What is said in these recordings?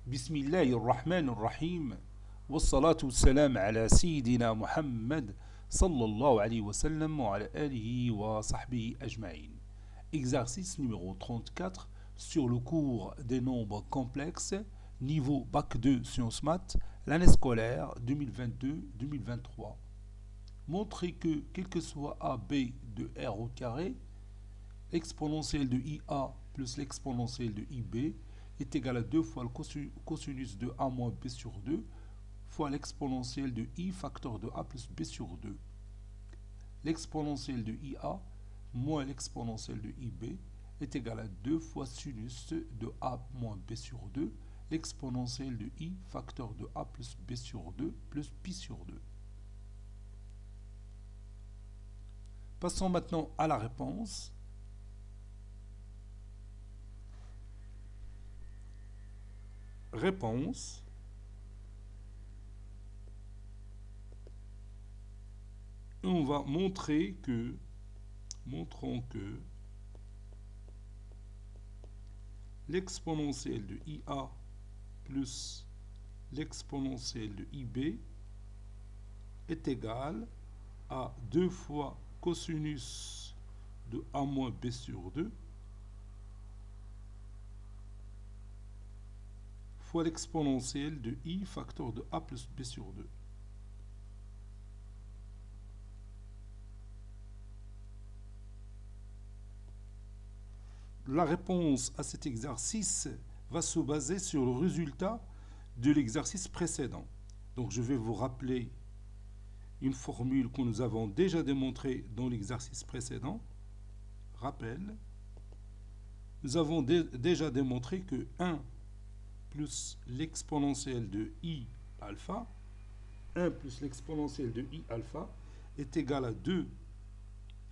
بسم الله الرحمن الرحيم والصلاة والسلام على سيدنا محمد صلى الله عليه وسلم وعلى آله وصحبه أجمعين. Exercice numéro 34 sur le cours des nombres complexes, niveau Bac 2 Sciences Maths, l'année scolaire 2022-2023. Montrez que, quel que soit AB de R au carré, l'exponentielle de IA plus l'exponentielle de IB est égal à 2 fois le cosinus de A moins B sur 2 fois l'exponentielle de I facteur de A plus B sur 2. L'exponentielle de IA moins l'exponentielle de IB est égal à 2 fois sinus de A moins B sur 2, l'exponentielle de I facteur de A plus B sur 2 plus pi sur 2. Passons maintenant à la réponse. Réponse. Et on va montrer que, montrons que l'exponentielle de IA plus l'exponentielle de IB est égale à 2 fois cosinus de A moins B sur 2 fois l'exponentielle de I facteur de A plus B sur 2. La réponse à cet exercice va se baser sur le résultat de l'exercice précédent. Donc je vais vous rappeler une formule que nous avons déjà démontrée dans l'exercice précédent. Rappel. Nous avons déjà démontré que 1 plus l'exponentielle de I alpha, 1 plus l'exponentielle de I alpha est égal à 2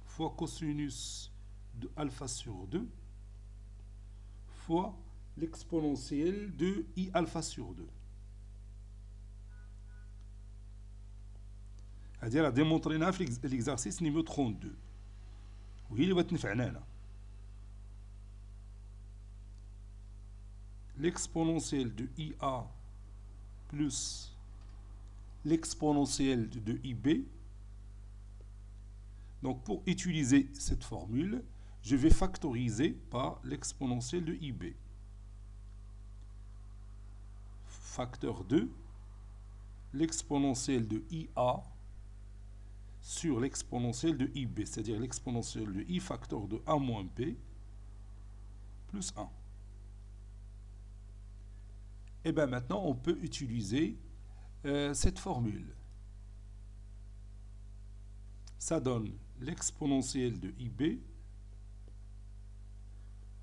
fois cosinus de alpha sur 2 fois l'exponentielle de I alpha sur 2. C'est-à-dire à démontrer l'exercice numéro 32. وهي اللي بتنفعنا هنا. L'exponentielle de IA plus l'exponentielle de IB. Donc pour utiliser cette formule, je vais factoriser par l'exponentielle de IB. Facteur 2, l'exponentielle de IA sur l'exponentielle de IB, c'est-à-dire l'exponentielle de I facteur de A moins B plus 1. Et bien maintenant, on peut utiliser cette formule. Ça donne l'exponentielle de IB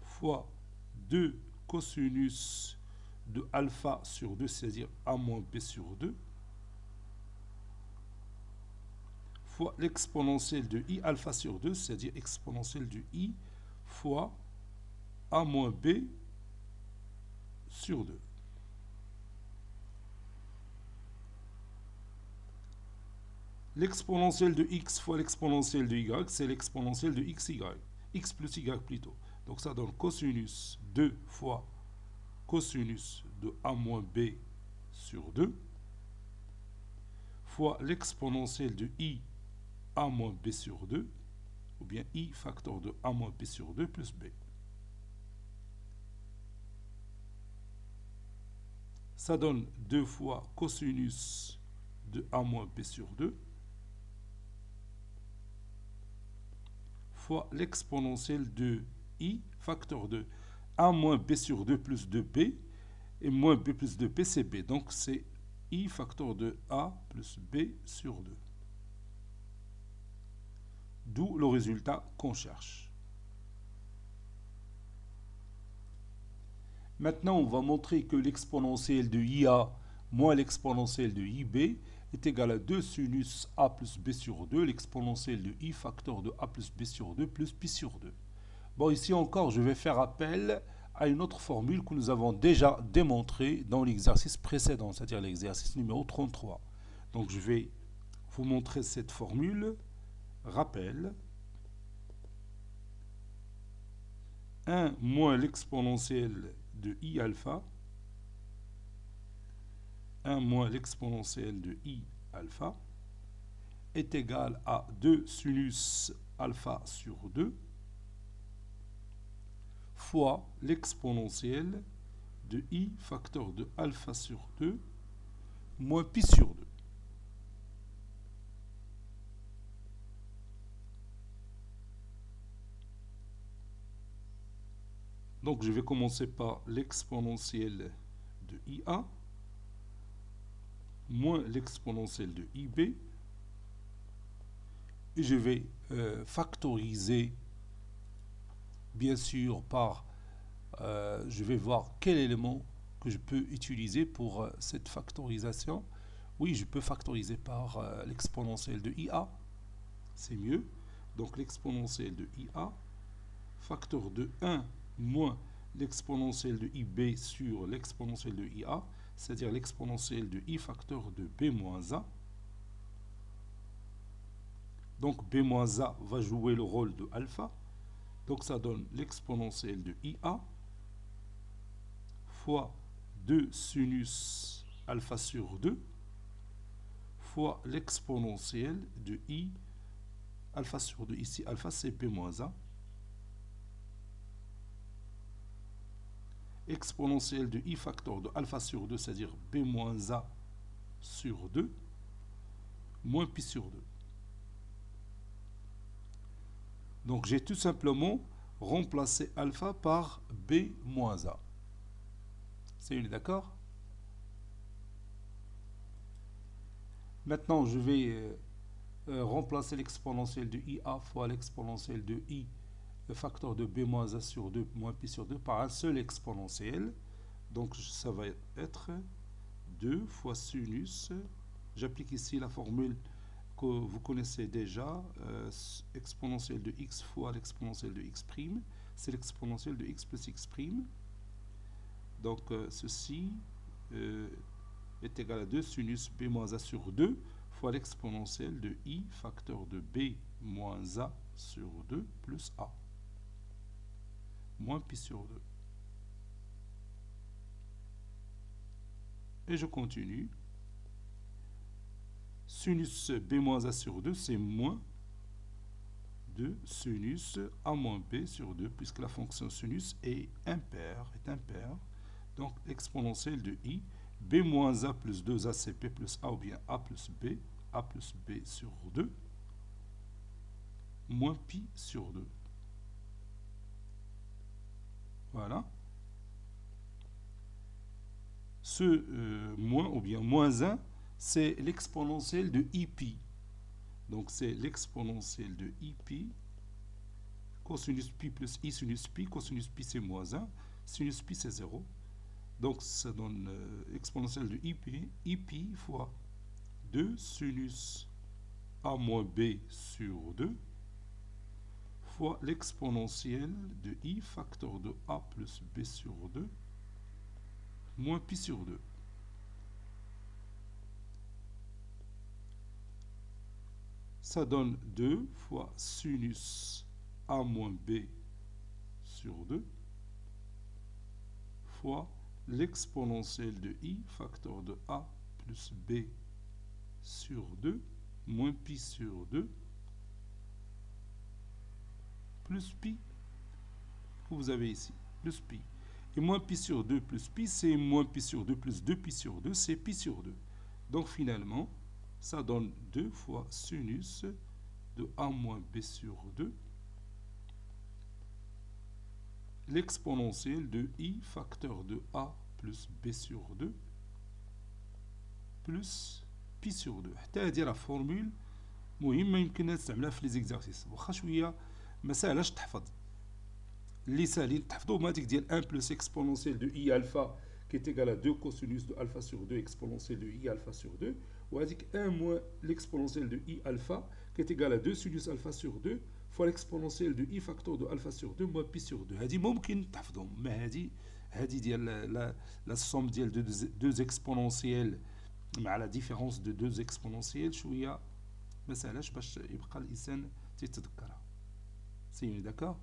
fois 2 cosinus de alpha sur 2, c'est-à-dire A moins B sur 2, fois l'exponentielle de I alpha sur 2, c'est-à-dire exponentielle de I fois A moins B sur 2. L'exponentielle de x fois l'exponentielle de y, c'est l'exponentielle de xy. X plus y plutôt. Donc ça donne cosinus 2 fois cosinus de A moins B sur 2 fois l'exponentielle de I A moins B sur 2 ou bien I facteur de A moins B sur 2 plus B. Ça donne 2 fois cosinus de A moins B sur 2 fois l'exponentielle de I facteur de A moins B sur 2 plus 2B et moins B plus 2B c'est B. Donc c'est I facteur de A plus B sur 2. D'où le résultat qu'on cherche. Maintenant, on va montrer que l'exponentielle de IA moins l'exponentielle de IB est égal à 2 sinus A plus B sur 2, l'exponentielle de I facteur de A plus B sur 2 plus pi sur 2. Bon, ici encore, je vais faire appel à une autre formule que nous avons déjà démontrée dans l'exercice précédent, c'est-à-dire l'exercice numéro 33. Donc, je vais vous montrer cette formule. Rappel. 1 moins l'exponentielle de I alpha 1 moins l'exponentielle de I alpha est égal à 2 sinus alpha sur 2 fois l'exponentielle de I facteur de alpha sur 2 moins pi sur 2. Donc je vais commencer par l'exponentielle de IA moins l'exponentielle de IB. Et je vais factoriser, bien sûr, par... je vais voir quel élément que je peux utiliser pour cette factorisation. Oui, je peux factoriser par l'exponentielle de IA. C'est mieux. Donc l'exponentielle de IA, facteur de 1 moins l'exponentielle de IB sur l'exponentielle de IA, c'est-à-dire l'exponentielle de I facteur de B moins A. Donc B moins A va jouer le rôle de alpha. Donc ça donne l'exponentielle de IA fois 2 sinus alpha sur 2 fois l'exponentielle de I alpha sur 2. Ici, alpha c'est P moins A. Exponentielle de I facteur de alpha sur 2, c'est-à-dire B moins A sur 2, moins pi sur 2. Donc j'ai tout simplement remplacé alpha par B moins A. C'est d'accord? Maintenant, je vais remplacer l'exponentielle de IA fois l'exponentielle de I, le facteur de B moins A sur 2 moins pi sur 2 par un seul exponentiel. Donc ça va être 2 fois sinus. J'applique ici la formule que vous connaissez déjà, exponentielle de x fois l'exponentielle de x', c'est l'exponentielle de x plus x'. Donc ceci est égal à 2 sinus b moins a sur 2 fois l'exponentielle de I facteur de B moins A sur 2 plus A, moins pi sur 2. Et je continue. Sinus B moins A sur 2, c'est moins 2 sinus A moins B sur 2, puisque la fonction sinus est impaire. Donc, exponentielle de I, B moins A plus 2ACP plus A ou bien A plus B sur 2, moins pi sur 2. Voilà. Ce moins ou bien moins 1, c'est l'exponentielle de IP. Donc c'est l'exponentielle de IP, cosinus pi plus I sinus pi, cosinus pi c'est moins 1, sinus pi c'est 0. Donc ça donne exponentielle de IP fois 2 sinus A moins B sur 2 fois l'exponentielle de I facteur de A plus B sur 2 moins pi sur 2. Ça donne 2 fois sinus A moins B sur 2 fois l'exponentielle de I facteur de A plus B sur 2 moins pi sur 2 plus pi que vous avez ici, plus pi. Et moins pi sur 2 plus pi, c'est moins pi sur 2 plus 2 pi sur 2, c'est pi sur 2. Donc finalement, ça donne 2 fois sinus de A moins B sur 2, l'exponentielle de I facteur de A plus B sur 2, plus pi sur 2. حتى هذه la formule مهمة يمكن نستعملها في les exercices. واخا شوية ما ساهلاش تحفظ. اللي ساهلين تحفظوا هما ديك ديال 1 plus exponentielle de I alpha qui est égal à 2 cosinus de alpha sur 2 exponentielle de I alpha sur 2, وهذيك 1 moins l'exponentielle de I alpha qui est égal à 2 sinus alpha sur 2 fois l'exponentielle de I facteur de alpha sur 2 moins pi sur 2. هذه ممكن تحفظهم، ما هذه ديال la somme ديال deux exponentielles مع la différence de deux exponentielles شويه ما سهلاش باش يبقى الانسان تيتذكرها. C'est d'accord?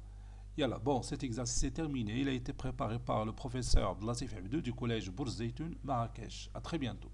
Yalla, bon, cet exercice est terminé. Il a été préparé par le professeur Abdelatif Abdou du collège Bourz Zeytoun, Marrakech. À très bientôt.